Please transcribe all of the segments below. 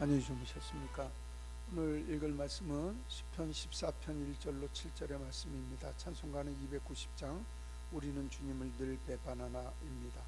안녕히 주무셨습니까? 오늘 읽을 말씀은 시편 14편 1절로 7절의 말씀입니다. 찬송가는 290장 우리는 주님을 늘 배반하나입니다.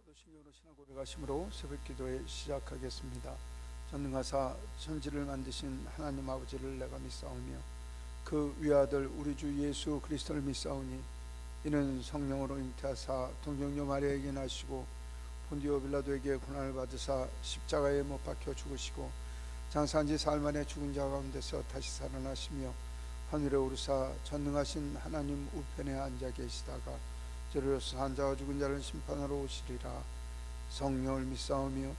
사도신경으로 신앙 고백하심으로 새벽 기도에 시작하겠습니다. 전능하사 천지를 만드신 하나님 아버지를 내가 믿사오며 그 위아들 우리 주 예수 그리스도를 믿사오니 이는 성령으로 잉태하사 동정녀 마리아에게 나시고 본디오 빌라도에게 고난을 받으사 십자가에 못 박혀 죽으시고 장사한 지 사흘 만에 죽은 자 가운데서 다시 살아나시며 하늘에 오르사 전능하신 하나님 우편에 앉아 계시다가 저리로서 산 자와 죽은 자를 심판하러 오시리라. 성령을 믿사오며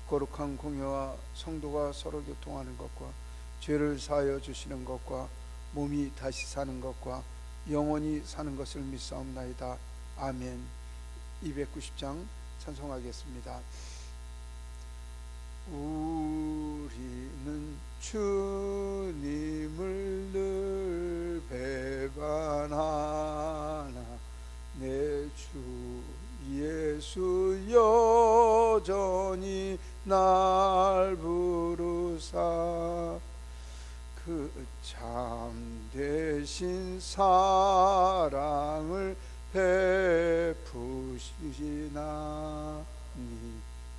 거룩한 공회와 성도가 서로 교통하는 것과 죄를 사하여 주시는 것과 몸이 다시 사는 것과 영원히 사는 것을 믿사옵나이다. 아멘. 290장 찬송하겠습니다. 우리는 주님을 늘 배반하나 내 주 예수 여전히 날 부르사 그 참되신 사랑을 베푸시나니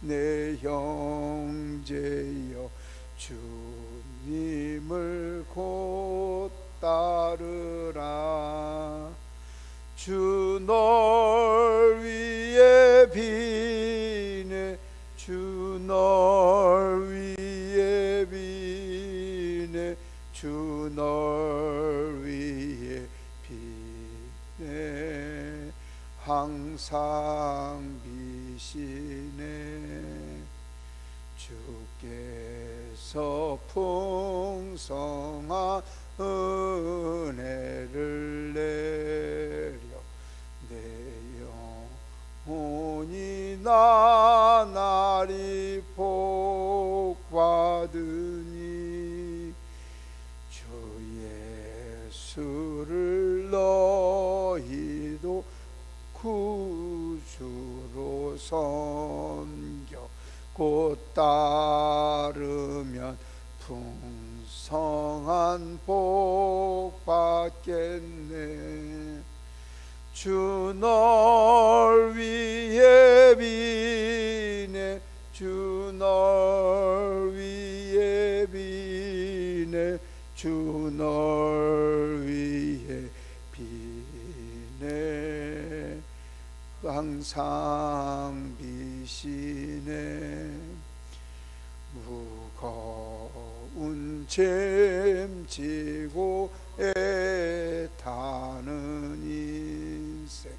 내 형제여 주님을 곧 따르라. 주 널 위해 비네 주 널 위해 비네 주 널 위해 비네 항상 비시네. 주께서 풍성한 은혜를 내려 내 영혼이 나날이 복받으니 주 예수를 너희도 구주로 섬겨 곧 따르면 풍성한 복 받겠네. 주 널 위해 비네 주 널 위해 비네 주 널 위해 비네 항상 비시네. 무거운 짐 지고 애타는 인생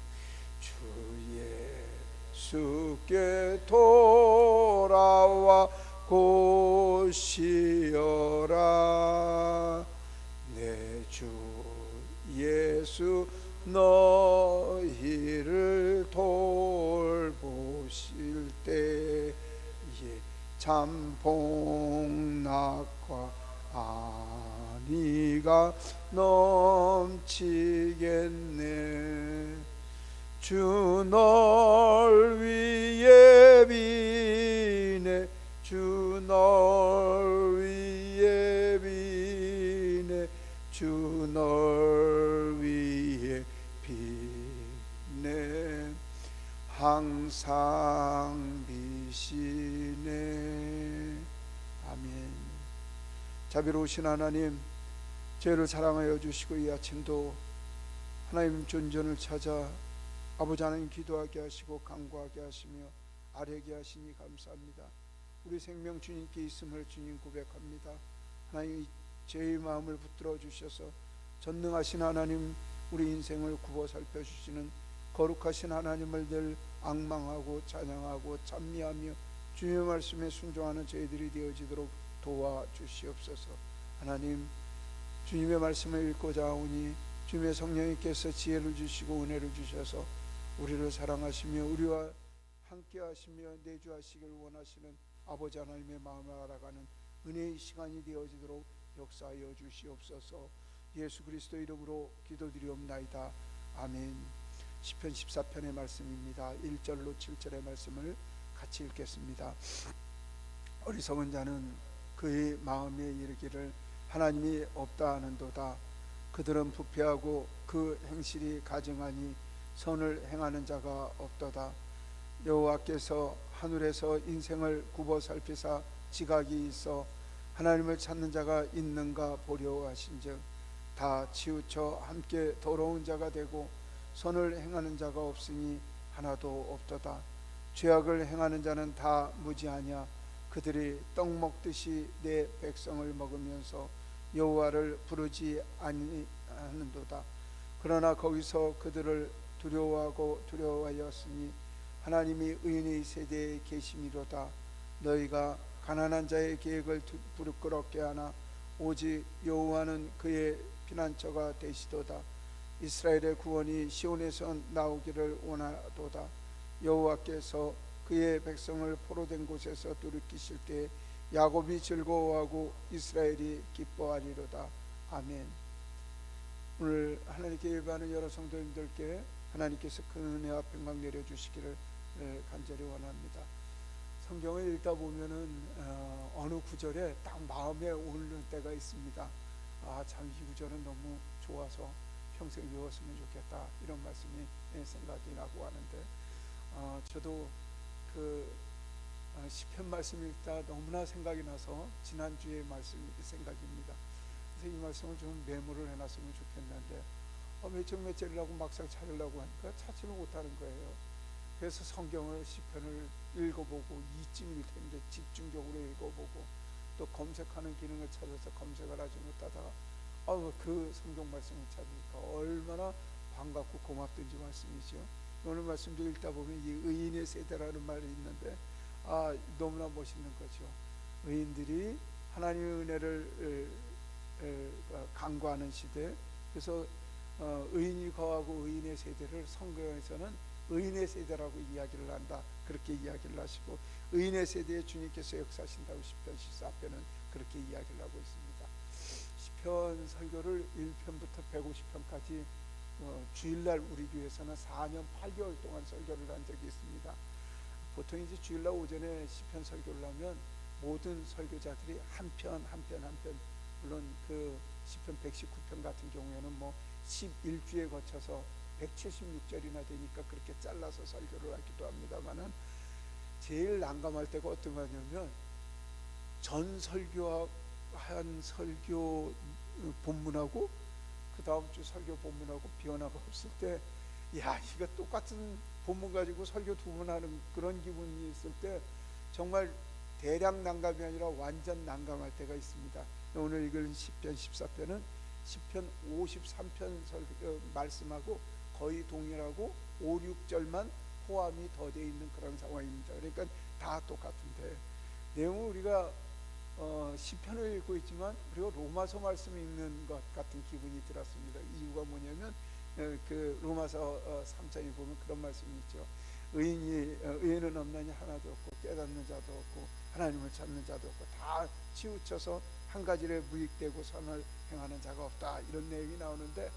주 예수께 돌아와 고시어라. 내 주 예수 너희를 돌보실 때에 참 복락과 안위가 넘치겠네. 주 주 널 위해 비네 주 널 위해 비네 주 널 위해 비네 항상 비시네. 아멘. 자비로우신 하나님, 저희를 사랑하여 주시고 이 아침도 하나님 존전을 찾아 아버지 하나님 기도하게 하시고 간구하게 하시며 아뢰게 하시니 감사합니다. 우리 생명 주님께 있음을 주님 고백합니다. 하나님 제 마음을 붙들어 주셔서 전능하신 하나님 우리 인생을 굽어 살펴주시는 거룩하신 하나님을 늘 앙망하고 찬양하고 찬미하며 주님의 말씀에 순종하는 저희들이 되어지도록 도와주시옵소서. 하나님 주님의 말씀을 읽고자 하오니 주님의 성령님께서 지혜를 주시고 은혜를 주셔서 우리를 사랑하시며 우리와 함께 하시며 내주하시길 원하시는 아버지 하나님의 마음을 알아가는 은혜의 시간이 되어지도록 역사하여 주시옵소서. 예수 그리스도 이름으로 기도드리옵나이다. 아멘. 시편 14편의 말씀입니다. 1절로 7절의 말씀을 같이 읽겠습니다. 어리석은 자는 그의 마음에 이르기를 하나님이 없다 하는도다. 그들은 부패하고 그 행실이 가증하니 선을 행하는 자가 없도다. 여호와께서 하늘에서 인생을 굽어 살피사 지각이 있어 하나님을 찾는 자가 있는가 보려 하신즉 다 치우쳐 함께 더러운 자가 되고 선을 행하는 자가 없으니 하나도 없도다. 죄악을 행하는 자는 다 무지하냐. 그들이 떡 먹듯이 내 백성을 먹으면서 여호와를 부르지 아니하는도다. 그러나 거기서 그들을 두려워하고 두려워하였으니 하나님이 의인의 세대에 계심이로다. 너희가 가난한 자의 계획을 부끄럽게 하나 오직 여호와는 그의 피난처가 되시도다. 이스라엘의 구원이 시온에서 나오기를 원하도다. 여호와께서 그의 백성을 포로된 곳에서 돌이키실 때 야곱이 즐거워하고 이스라엘이 기뻐하리로다. 아멘. 오늘 하나님께 예배하는 여러 성도님들께 하나님께서 큰 은혜와 평강 내려주시기를 간절히 원합니다. 성경을 읽다 보면은 어느 구절에 딱 마음에 오르는 때가 있습니다. 참 이 구절은 너무 좋아서 평생 외웠으면 좋겠다, 이런 말씀이 생각이 나고 하는데, 저도 그 시편 말씀 읽다 너무나 생각이 나서 지난주에 말씀이 생각입니다. 그래서 이 말씀을 좀 메모를 해놨으면 좋겠는데 몇 절이라고 막상 찾으려고 하니까 찾지를 못하는 거예요. 그래서 성경을 시편을 읽어보고 이쯤일 텐데 집중적으로 읽어보고 또 검색하는 기능을 찾아서 검색을 하지 못하다가 그 성경 말씀을 찾으니까 얼마나 반갑고 고맙든지 말씀이죠. 오늘 말씀도 읽다 보면 이 의인의 세대라는 말이 있는데 너무나 멋있는 거죠. 의인들이 하나님의 은혜를 간구하는 시대. 그래서 의인이 거하고 의인의 세대를 성경에서는 의인의 세대라고 이야기를 한다, 그렇게 이야기를 하시고 의인의 세대에 주님께서 역사하신다고 시편 14편은 그렇게 이야기를 하고 있습니다. 시편 설교를 1편부터 150편까지 주일날 우리 교회에서는 4년 8개월 동안 설교를 한 적이 있습니다. 보통 이제 주일날 오전에 시편 설교를 하면 모든 설교자들이 한 편, 물론 그 시편 119편 같은 경우에는 뭐 11주에 거쳐서 176절이나 되니까 그렇게 잘라서 설교를 하기도 합니다만은 제일 난감할 때가 어떤 거냐면 전 설교한 설교 본문하고 그 다음 주 설교 본문하고 변화가 없을 때, 이거 똑같은 본문 가지고 설교 두 번 하는 그런 기분이 있을 때 정말 대략 난감이 아니라 완전 난감할 때가 있습니다. 오늘 읽은 시편 14편은 시편 53편 말씀하고 거의 동일하고 5, 6절만 포함이 더되어 있는 그런 상황입니다. 그러니까 다 똑같은데 내용은 우리가 시편을 읽고 있지만 우리가 로마서 말씀 읽는 것 같은 기분이 들었습니다. 이유가 뭐냐면 그 로마서 3장에 보면 그런 말씀이 있죠. 의인은 없나니 하나도 없고 깨닫는 자도 없고 하나님을 찾는 자도 없고 다 치우쳐서 한 가지에 무익되고 선을 행하는 자가 없다, 이런 내용이 나오는데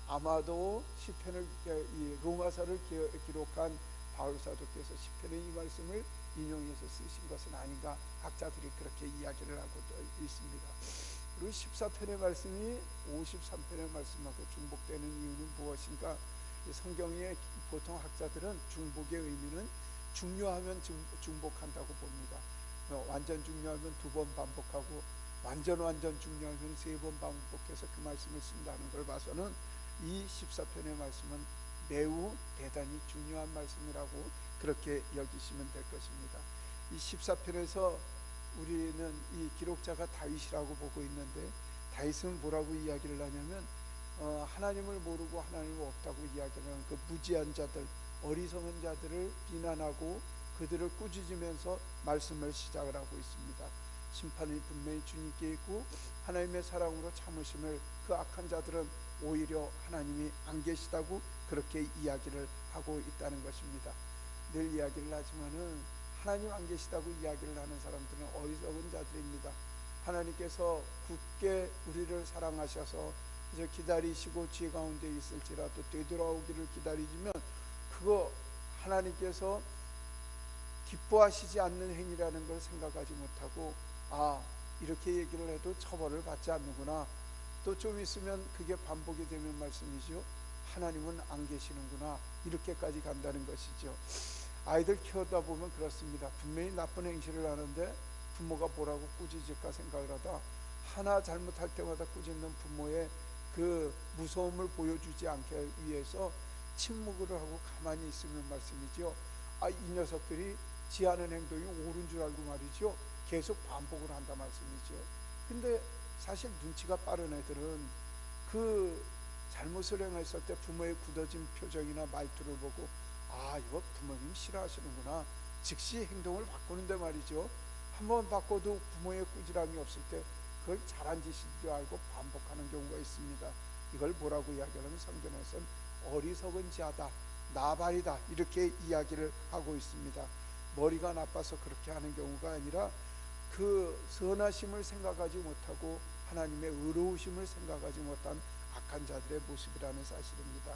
아마도 시편을 이 로마서를 기록한 바울 사도께서 시편의 이 말씀을 인용해서 쓰신 것은 아닌가, 학자들이 그렇게 이야기를 하고 있습니다. 그리고 14편의 말씀이 53편의 말씀하고 중복되는 이유는 무엇인가? 성경의 보통 학자들은 중복의 의미는 중요하면 중복한다고 봅니다. 완전 중요하면 2번 반복하고 완전 중요하면 3번 반복해서 그 말씀을 쓴다는 걸 봐서는 이 14편의 말씀은 매우 대단히 중요한 말씀이라고 그렇게 여기시면 될 것입니다. 이 14편에서 우리는 이 기록자가 다윗이라고 보고 있는데, 다윗은 뭐라고 이야기를 하냐면 하나님을 모르고 하나님은 없다고 이야기를 하는 그 무지한 자들, 어리석은 자들을 비난하고 그들을 꾸짖으면서 말씀을 시작을 하고 있습니다. 심판이 분명히 주님께 있고 하나님의 사랑으로 참으심을 그 악한 자들은 오히려 하나님이 안 계시다고 그렇게 이야기를 하고 있다는 것입니다. 늘 이야기를 하지만은 하나님 안 계시다고 이야기를 하는 사람들은 어리석은 자들입니다. 하나님께서 굳게 우리를 사랑하셔서 이제 기다리시고 지혜 가운데 있을지라도 되돌아오기를 기다리지만 그거 하나님께서 기뻐하시지 않는 행위라는 걸 생각하지 못하고, 이렇게 얘기를 해도 처벌을 받지 않는구나, 또 좀 있으면 그게 반복이 되면 말씀이죠, 하나님은 안 계시는구나, 이렇게까지 간다는 것이죠. 아이들 키우다 보면 그렇습니다. 분명히 나쁜 행실을 하는데 부모가 뭐라고 꾸짖을까 생각을 하다 하나 잘못할 때마다 꾸짖는 부모의 그 무서움을 보여주지 않게 위해서 침묵을 하고 가만히 있으면 말씀이죠, 이 녀석들이 지하는 행동이 옳은 줄 알고 말이죠, 계속 반복을 한다 말씀이죠. 근데 사실 눈치가 빠른 애들은 그 잘못을 행했을 때 부모의 굳어진 표정이나 말투를 보고 이거 부모님 싫어하시는구나, 즉시 행동을 바꾸는데 말이죠, 한번 바꿔도 부모의 꾸지람이 없을 때 그걸 잘한 짓인 줄 알고 반복하는 경우가 있습니다. 이걸 뭐라고 이야기하면 성경에서는 어리석은 자다, 나발이다, 이렇게 이야기를 하고 있습니다. 머리가 나빠서 그렇게 하는 경우가 아니라 그 선하심을 생각하지 못하고 하나님의 의로우심을 생각하지 못한 악한 자들의 모습이라는 사실입니다.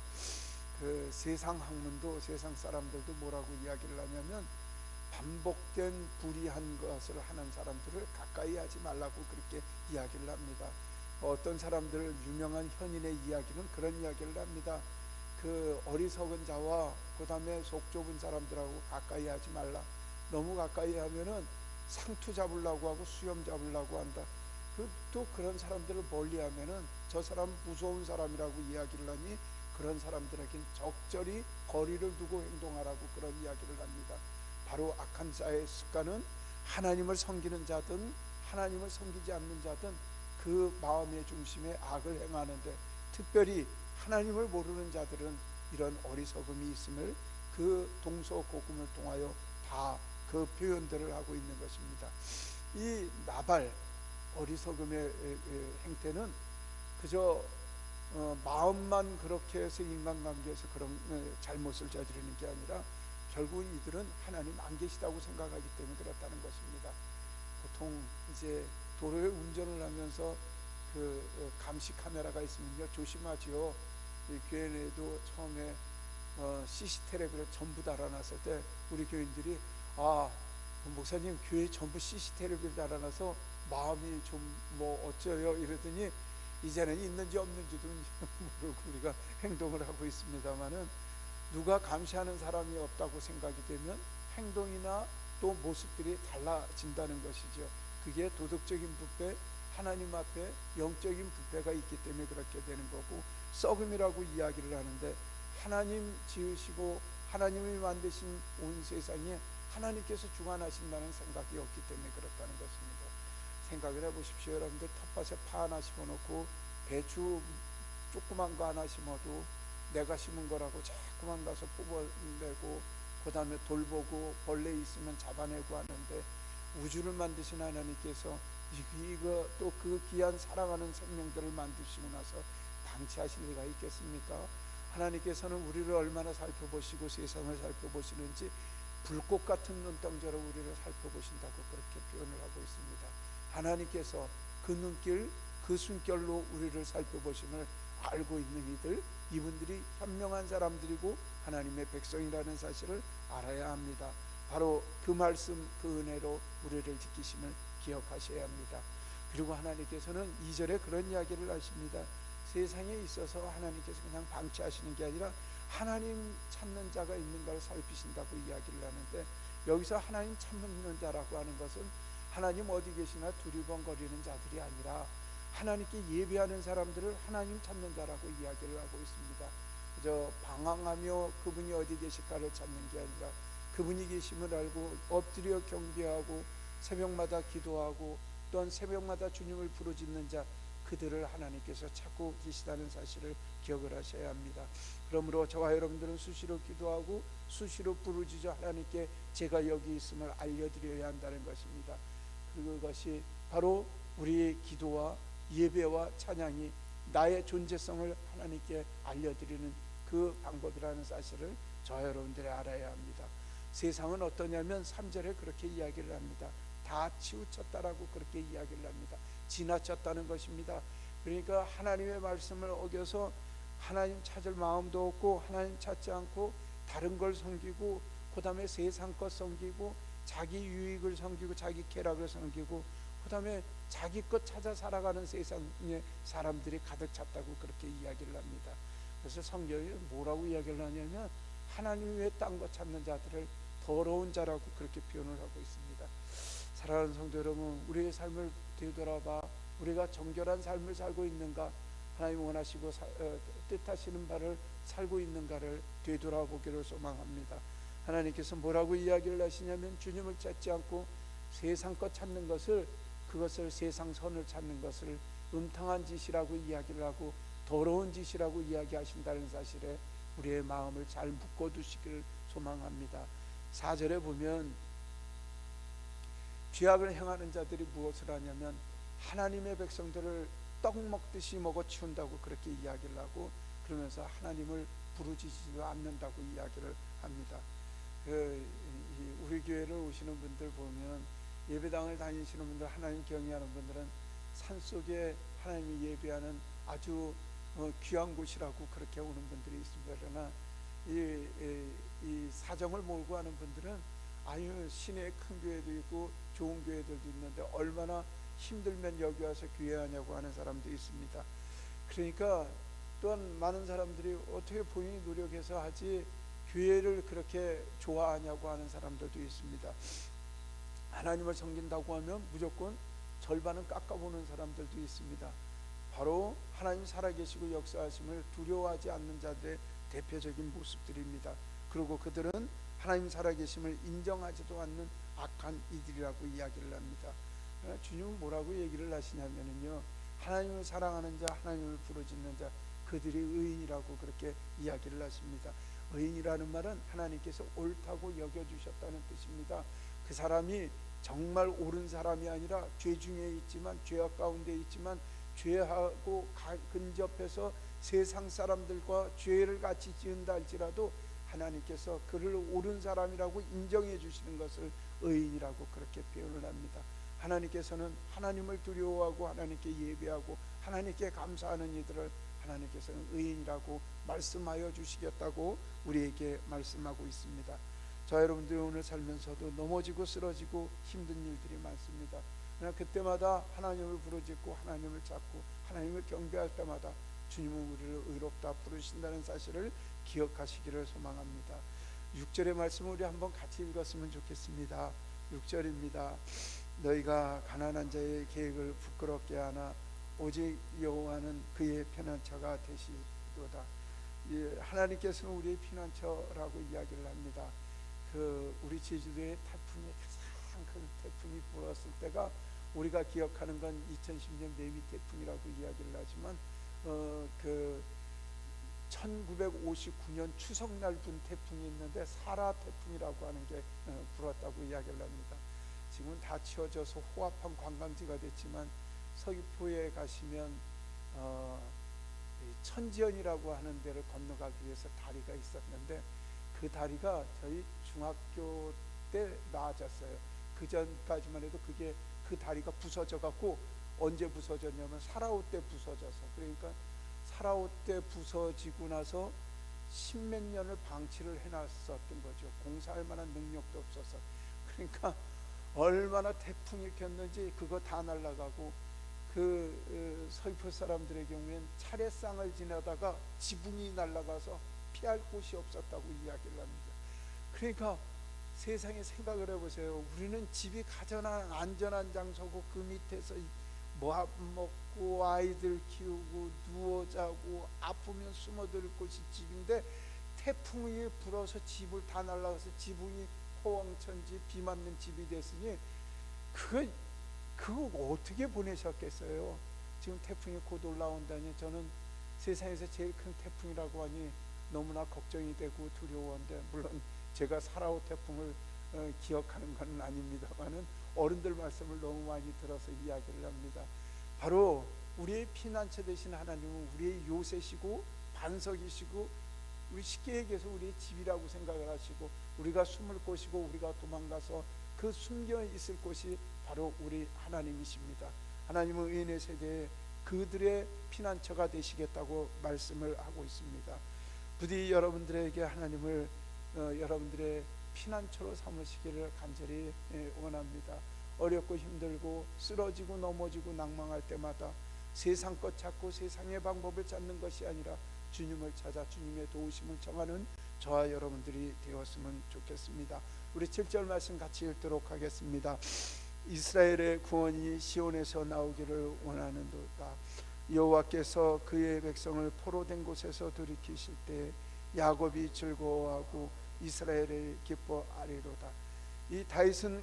그 세상 학문도, 세상 사람들도 뭐라고 이야기를 하냐면 반복된 불의한 것을 하는 사람들을 가까이 하지 말라고 그렇게 이야기를 합니다. 어떤 사람들, 유명한 현인의 이야기는 그런 이야기를 합니다. 그 어리석은 자와 그 다음에 속 좁은 사람들하고 가까이 하지 말라, 너무 가까이 하면은 상투 잡으려고 하고 수염 잡으려고 한다, 또 그런 사람들을 멀리 하면은 저 사람 무서운 사람이라고 이야기를 하니 그런 사람들에겐 적절히 거리를 두고 행동하라고 그런 이야기를 합니다. 바로 악한 자의 습관은 하나님을 섬기는 자든 하나님을 섬기지 않는 자든 그 마음의 중심에 악을 행하는데, 특별히 하나님을 모르는 자들은 이런 어리석음이 있음을 그 동서고금을 통하여 다 그 표현들을 하고 있는 것입니다. 이 나발, 어리석음의 행태는 그저 마음만 그렇게 해서 인간관계에서 그런 잘못을 저지르는 게 아니라 결국 이들은 하나님 안 계시다고 생각하기 때문에 그렇다는 것입니다. 보통 이제 도로에 운전을 하면서 그 감시 카메라가 있으면요, 조심하지요. 교회 내에도 처음에 CCTV를 전부 달아놨을 때 우리 교인들이 목사님 교회 전부 CCTV를 달아놔서 마음이 좀 어쩌요 이러더니 이제는 있는지 없는지도 모르고 우리가 행동을 하고 있습니다만은, 누가 감시하는 사람이 없다고 생각이 되면 행동이나 또 모습들이 달라진다는 것이죠. 그게 도덕적인 부패, 하나님 앞에 영적인 부패가 있기 때문에 그렇게 되는 거고, 썩음이라고 이야기를 하는데 하나님 지으시고 하나님이 만드신 온 세상에 하나님께서 주관하신다는 생각이 없기 때문에 그렇다는 것입니다. 생각을 해보십시오. 여러분들 텃밭에 파 하나 심어놓고 배추 조그만 거 하나 심어도 내가 심은 거라고 자꾸만 가서 뽑아내고 그 다음에 돌보고 벌레 있으면 잡아내고 하는데, 우주를 만드신 하나님께서 이거 또 그 귀한 사랑하는 생명들을 만드시고 나서 방치하실 리가 있겠습니까? 하나님께서는 우리를 얼마나 살펴보시고 세상을 살펴보시는지 불꽃 같은 눈동자로 우리를 살펴보신다고 그렇게 표현을 하고 있습니다. 하나님께서 그 눈길, 그 숨결로 우리를 살펴보심을 알고 있는 이들, 이분들이 현명한 사람들이고 하나님의 백성이라는 사실을 알아야 합니다. 바로 그 말씀, 그 은혜로 우리를 지키심을 기억하셔야 합니다. 그리고 하나님께서는 2절에 그런 이야기를 하십니다. 세상에 있어서 하나님께서 그냥 방치하시는 게 아니라 하나님 찾는 자가 있는가를 살피신다고 이야기를 하는데, 여기서 하나님 찾는 자라고 하는 것은 하나님 어디 계시나 두리번거리는 자들이 아니라 하나님께 예배하는 사람들을 하나님 찾는 자라고 이야기를 하고 있습니다. 그저 방황하며 그분이 어디 계실까를 찾는 게 아니라 그분이 계심을 알고 엎드려 경배하고 새벽마다 기도하고 또한 새벽마다 주님을 부르짖는 자, 그들을 하나님께서 찾고 계시다는 사실을 기억을 하셔야 합니다. 그러므로 저와 여러분들은 수시로 기도하고 수시로 부르짖어 하나님께 제가 여기 있음을 알려드려야 한다는 것입니다. 그것이 바로 우리의 기도와 예배와 찬양이 나의 존재성을 하나님께 알려드리는 그 방법이라는 사실을 저와 여러분들이 알아야 합니다. 세상은 어떠냐면 3절에 그렇게 이야기를 합니다. 다 치우쳤다라고 그렇게 이야기를 합니다. 지나쳤다는 것입니다. 그러니까 하나님의 말씀을 어겨서 하나님 찾을 마음도 없고 하나님 찾지 않고 다른 걸 섬기고 그 다음에 세상 것 섬기고 자기 유익을 섬기고 자기 쾌락을 섬기고 그 다음에 자기 것 찾아 살아가는 세상의 사람들이 가득 찼다고 그렇게 이야기를 합니다. 그래서 성경이 뭐라고 이야기를 하냐면 하나님 외에 딴 것 찾는 자들을 더러운 자라고 그렇게 표현을 하고 있습니다. 사랑하는 성도 여러분, 우리의 삶을 되돌아봐 우리가 정결한 삶을 살고 있는가, 하나님 원하시고 뜻하시는 바를 살고 있는가를 되돌아보기를 소망합니다. 하나님께서 뭐라고 이야기를 하시냐면 주님을 찾지 않고 세상 것 찾는 것을, 그것을 세상 선을 찾는 것을 음탕한 짓이라고 이야기를 하고 더러운 짓이라고 이야기하신다는 사실에 우리의 마음을 잘 묶어두시기를 소망합니다. 4절에 보면 죄악을 행하는 자들이 무엇을 하냐면 하나님의 백성들을 떡 먹듯이 먹어 치운다고 그렇게 이야기를 하고, 그러면서 하나님을 부르짖지도 않는다고 이야기를 합니다. 우리 교회를 오시는 분들 보면, 예배당을 다니시는 분들, 하나님 경외하는 분들은 산속에 하나님이 예배하는 아주 귀한 곳이라고 그렇게 오는 분들이 있습니다. 그러나 이 사정을 몰고 하는 분들은 아유, 시내에 큰 교회도 있고 좋은 교회들도 있는데 얼마나 힘들면 여기 와서 교회하냐고 하는 사람도 있습니다. 그러니까 또한 많은 사람들이 어떻게 본인이 노력해서 하지 교회를 그렇게 좋아하냐고 하는 사람들도 있습니다. 하나님을 섬긴다고 하면 무조건 절반은 깎아보는 사람들도 있습니다. 바로 하나님 살아계시고 역사하심을 두려워하지 않는 자들의 대표적인 모습들입니다. 그리고 그들은 하나님 살아계심을 인정하지도 않는 악한 이들이라고 이야기를 합니다. 주님은 뭐라고 얘기를 하시냐면요, 하나님을 사랑하는 자, 하나님을 부르짖는 자, 그들이 의인이라고 그렇게 이야기를 하십니다. 의인이라는 말은 하나님께서 옳다고 여겨주셨다는 뜻입니다. 그 사람이 정말 옳은 사람이 아니라 죄 중에 있지만, 죄악 가운데 있지만 죄하고 근접해서 세상 사람들과 죄를 같이 지은다 할지라도 하나님께서 그를 옳은 사람이라고 인정해 주시는 것을 의인이라고 그렇게 표현을 합니다. 하나님께서는 하나님을 두려워하고 하나님께 예배하고 하나님께 감사하는 이들을 하나님께서는 의인이라고 말씀하여 주시겠다고 우리에게 말씀하고 있습니다. 자, 여러분들 오늘 살면서도 넘어지고 쓰러지고 힘든 일들이 많습니다. 그러나 그때마다 하나님을 부르짖고 하나님을 찾고 하나님을 경배할 때마다 주님은 우리를 의롭다 부르신다는 사실을 기억하시기를 소망합니다. 6절의 말씀을 우리 한번 같이 읽었으면 좋겠습니다. 6절입니다. 너희가 가난한 자의 계획을 부끄럽게 하나 오직 여호와는 그의 피난처가 되시도다. 하나님께서는 우리의 피난처라고 이야기를 합니다. 우리 제주도에 태풍이 가장 큰 태풍이 불었을 때가 우리가 기억하는 건 2010년 매미 태풍이라고 이야기를 하지만 1959년 추석날 분 태풍이 있는데 사라 태풍이라고 하는 게 불었다고 이야기를 합니다. 지금은 다 치워져서 호합한 관광지가 됐지만 서귀포에 가시면 천지연이라고 하는 데를 건너가기 위해서 다리가 있었는데 그 다리가 저희 중학교 때 나아졌어요. 그 전까지만 해도 그 다리가 부서져 갖고, 언제 부서졌냐면 사라오 때 부서져서, 그러니까 파라오 때 부서지고 나서 십몇 년을 방치를 해놨었던 거죠. 공사할 만한 능력도 없어서. 그러니까 얼마나 태풍이 겼는지 그거 다 날아가고, 서이프 사람들의 경우엔 차례상을 지나다가 지붕이 날아가서 피할 곳이 없었다고 이야기를 합니다. 그러니까 세상에 생각을 해보세요. 우리는 집이 가장 안전한 장소고, 그 밑에서 뭐 먹고 아이들 키우고 누워 자고 아프면 숨어들 곳이 집인데, 태풍이 불어서 집을 다 날아가서 지붕이 호황천지 비 맞는 집이 됐으니 그거 어떻게 보내셨겠어요? 지금 태풍이 곧 올라온다니 저는 세상에서 제일 큰 태풍이라고 하니 너무나 걱정이 되고 두려워한데, 물론 제가 살아온 태풍을 기억하는 건 아닙니다만은 어른들 말씀을 너무 많이 들어서 이야기를 합니다. 바로 우리의 피난처 되신 하나님은 우리의 요새시고 반석이시고, 우리 쉽게 얘기해서 우리의 집이라고 생각을 하시고, 우리가 숨을 곳이고 우리가 도망가서 그 숨겨 있을 곳이 바로 우리 하나님이십니다. 하나님은 의인의 세대에 그들의 피난처가 되시겠다고 말씀을 하고 있습니다. 부디 여러분들에게 하나님을 여러분들의 피난처로 삼으시기를 간절히 원합니다. 어렵고 힘들고 쓰러지고 넘어지고 낭망할 때마다 세상 것 찾고 세상의 방법을 찾는 것이 아니라 주님을 찾아 주님의 도우심을 청하는 저와 여러분들이 되었으면 좋겠습니다. 우리 7절 말씀 같이 읽도록 하겠습니다. 이스라엘의 구원이 시온에서 나오기를 원하는도다. 여호와께서 그의 백성을 포로된 곳에서 돌이키실 때 야곱이 즐거워하고 이스라엘이 기뻐하리로다. 이 다윗은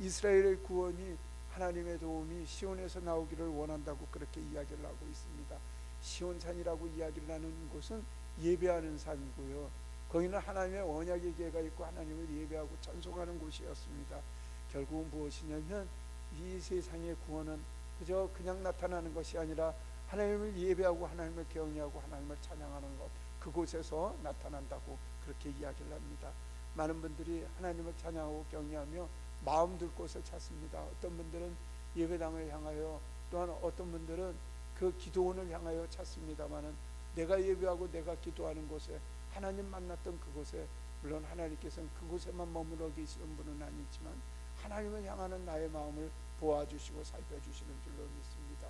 이스라엘의 구원이, 하나님의 도움이 시온에서 나오기를 원한다고 그렇게 이야기를 하고 있습니다. 시온산이라고 이야기를 하는 곳은 예배하는 산이고요, 거기는 하나님의 언약의 궤가 있고 하나님을 예배하고 찬송하는 곳이었습니다. 결국은 무엇이냐면 이 세상의 구원은 그냥 나타나는 것이 아니라 하나님을 예배하고 하나님을 경외하고 하나님을 찬양하는 것, 그곳에서 나타난다고 그렇게 이야기를 합니다. 많은 분들이 하나님을 찬양하고 경외하며 마음 둘 곳을 찾습니다. 어떤 분들은 예배당을 향하여, 또한 어떤 분들은 그 기도원을 향하여 찾습니다마는, 내가 예배하고 내가 기도하는 곳에, 하나님 만났던 그곳에, 물론 하나님께서는 그곳에만 머물러 계시는 분은 아니지만 하나님을 향하는 나의 마음을 보아주시고 살펴주시는 줄로 믿습니다.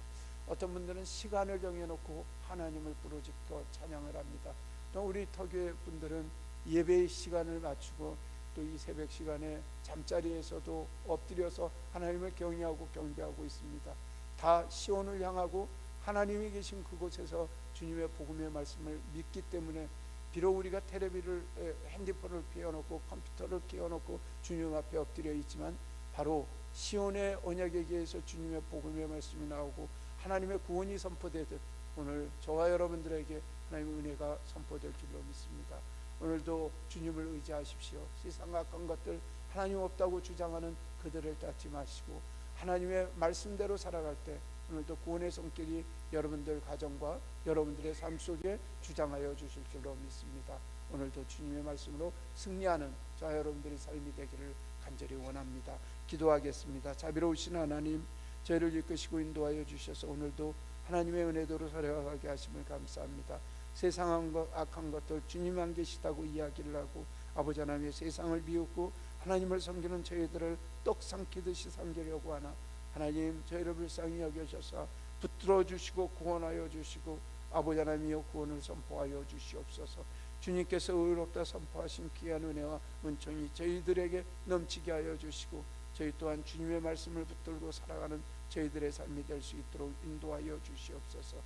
어떤 분들은 시간을 정해놓고 하나님을 부르짖고 찬양을 합니다. 또 우리 터교회 분들은 예배의 시간을 맞추고 또 이 새벽 시간에 잠자리에서도 엎드려서 하나님을 경외하고 경배하고 있습니다. 다 시온을 향하고 하나님이 계신 그곳에서 주님의 복음의 말씀을 믿기 때문에, 비록 우리가 텔레비를, 핸드폰을 피워놓고 컴퓨터를 끼워놓고 주님 앞에 엎드려 있지만, 바로 시온의 언약에 의해서 주님의 복음의 말씀이 나오고 하나님의 구원이 선포되듯 오늘 저와 여러분들에게 하나님의 은혜가 선포될 줄로 믿습니다. 오늘도 주님을 의지하십시오. 세상 악한 것들, 하나님 없다고 주장하는 그들을 따지 마시고 하나님의 말씀대로 살아갈 때 오늘도 구원의 손길이 여러분들 가정과 여러분들의 삶 속에 주장하여 주실 줄로 믿습니다. 오늘도 주님의 말씀으로 승리하는 저와 여러분들의 삶이 되기를 간절히 원합니다. 기도하겠습니다. 자비로우신 하나님, 저희를 이끄시고 인도하여 주셔서 오늘도 하나님의 은혜도로 살아가게 하심을 감사합니다. 세상 악한 것들 주님 안 계시다고 이야기를 하고, 아버지 하나님의 세상을 비웃고 하나님을 섬기는 저희들을 떡 삼키듯이 섬기려고 하나, 하나님 저희를 불쌍히 여겨셔서 붙들어 주시고 구원하여 주시고 아버지 하나님이여 구원을 선포하여 주시옵소서. 주님께서 의롭다 선포하신 귀한 은혜와 은총이 저희들에게 넘치게 하여 주시고, 저희 또한 주님의 말씀을 붙들고 살아가는 저희들의 삶이 될 수 있도록 인도하여 주시옵소서.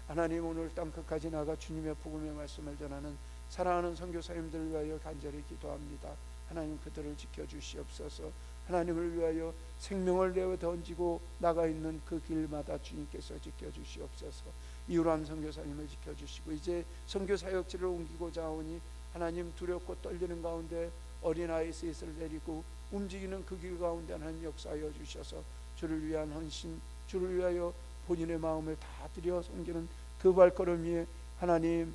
하나님, 오늘 땅 끝까지 나가 주님의 복음의 말씀을 전하는 사랑하는 선교사님들을 위하여 간절히 기도합니다. 하나님, 그들을 지켜주시옵소서. 하나님을 위하여 생명을 내어 던지고 나가 있는 그 길마다 주님께서 지켜주시옵소서. 이우람 선교사님을 지켜주시고, 이제 선교사역지를 옮기고자 하오니 하나님, 두렵고 떨리는 가운데 어린아이 셋을 데리고 움직이는 그 길 가운데 하나님 역사하여 주셔서 주를 위한 헌신, 주를 위하여 본인의 마음을 다 드려 섬기는 그 발걸음 위에 하나님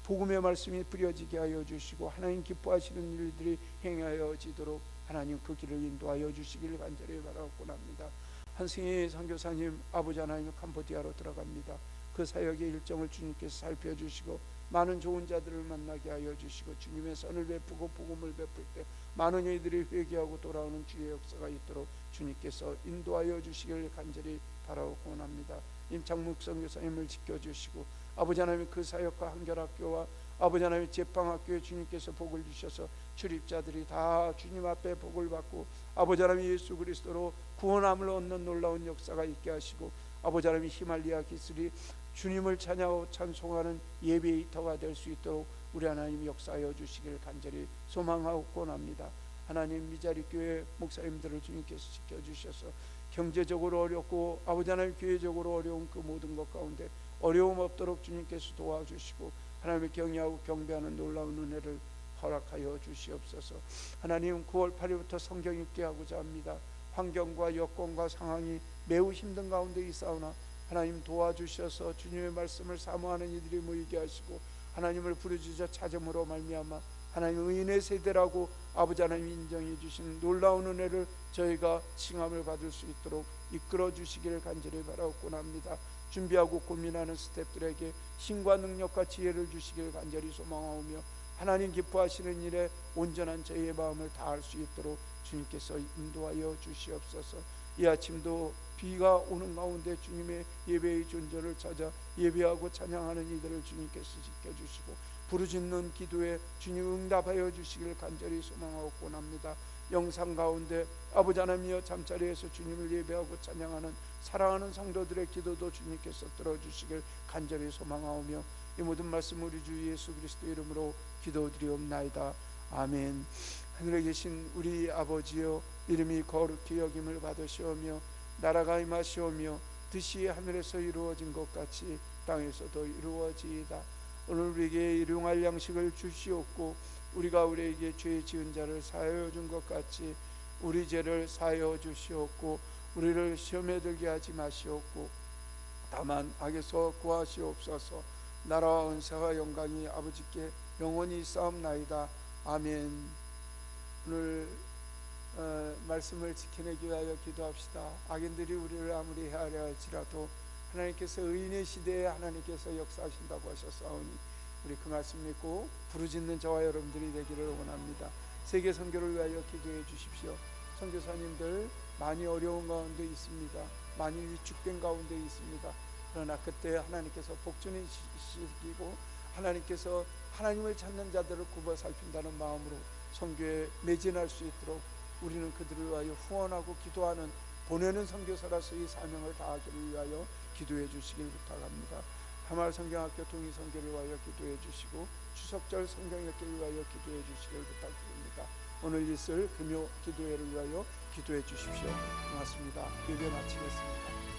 복음의 말씀이 뿌려지게 하여 주시고, 하나님 기뻐하시는 일들이 행하여지도록 하나님 그 길을 인도하여 주시길 간절히 바라옵고 합니다. 한승희 선교사님, 아버지 하나님 캄보디아로 들어갑니다. 그 사역의 일정을 주님께서 살펴주시고 많은 좋은 자들을 만나게 하여 주시고 주님의 선을 베푸고 복음을 베풀 때 많은 이들이 회개하고 돌아오는 주의 역사가 있도록 주님께서 인도하여 주시길 간절히 바라고 원합니다. 임창묵 선교사님을 지켜주시고 아버지 하나님 그 사역과 한결학교와 아버지 하나님 제방학교에 주님께서 복을 주셔서 출입자들이 다 주님 앞에 복을 받고 아버지 하나님 예수 그리스도로 구원함을 얻는 놀라운 역사가 있게 하시고 아버지 하나님 히말리아 기술이 주님을 찬양하고 찬송하는 예배이터가 될 수 있도록 우리 하나님 역사하여 주시길 간절히 소망하고 권합니다. 하나님 미자리 교회 목사님들을 주님께서 지켜주셔서 경제적으로 어렵고 아버지 하나님 교회적으로 어려운 그 모든 것 가운데 어려움 없도록 주님께서 도와주시고 하나님을 경외하고 경배하는 놀라운 은혜를 허락하여 주시옵소서. 하나님 9월 8일부터 성경 읽게 하고자 합니다. 환경과 여건과 상황이 매우 힘든 가운데 있사오나 하나님 도와주셔서 주님의 말씀을 사모하는 이들이 모이게 하시고 하나님을 부르짖어 찾음으로 말미암아 하나님 의인의 세대라고 아버지 하나님 인정해 주신 놀라운 은혜를 저희가 칭함을 받을 수 있도록 이끌어 주시기를 간절히 바라옵곤 합니다. 준비하고 고민하는 스태프들에게 힘과 능력과 지혜를 주시기를 간절히 소망하오며 하나님 기뻐하시는 일에 온전한 저희의 마음을 다할 수 있도록 주님께서 인도하여 주시옵소서. 이 아침도 비가 오는 가운데 주님의 예배의 존재를 찾아 예배하고 찬양하는 이들을 주님께서 지켜주시고 부르짖는 기도에 주님 응답하여 주시길 간절히 소망하고 원합니다. 영상 가운데 아버지 하나님이여 잠자리에서 주님을 예배하고 찬양하는 사랑하는 성도들의 기도도 주님께서 들어주시길 간절히 소망하오며 이 모든 말씀 우리 주 예수 그리스도 이름으로 기도드리옵나이다. 아멘. 하늘에 계신 우리 아버지여 이름이 거룩히 여김을 받으시오며 나라가 임하시오며 뜻이 하늘에서 이루어진 것 같이 땅에서도 이루어지이다. 오늘 우리에게 일용할 양식을 주시옵고 우리가 우리에게 죄 지은 자를 사하여 준 것 같이 우리 죄를 사하여 주시옵고 우리를 시험에 들게 하지 마시옵고 다만 악에서 구하시옵소서. 나라와 은사와 영광이 아버지께 영원히 있사옵나이다. 아멘. 오늘 말씀을 지켜내기 위하여 기도합시다. 악인들이 우리를 아무리 해하려 할지라도 하나님께서 의인의 시대에 하나님께서 역사하신다고 하셨사오니 우리 그 말씀 믿고 부르짖는 저와 여러분들이 되기를 원합니다. 세계 선교를 위하여 기도해 주십시오. 선교사님들 많이 어려운 가운데 있습니다. 많이 위축된 가운데 있습니다. 그러나 그때 하나님께서 복주시키고 하나님께서 하나님을 찾는 자들을 굽어 살핀다는 마음으로 선교에 매진할 수 있도록 우리는 그들을 위하여 후원하고 기도하는 보내는 선교사라서 이 사명을 다하기를 위하여 기도해 주시길 부탁합니다. 하마을 성경학교 동의 선교를 위하여 기도해 주시고 추석절 성경 읽기를 위하여 기도해 주시길 부탁드립니다. 오늘 있을 금요 기도회를 위하여 기도해 주십시오. 고맙습니다. 예배 마치겠습니다.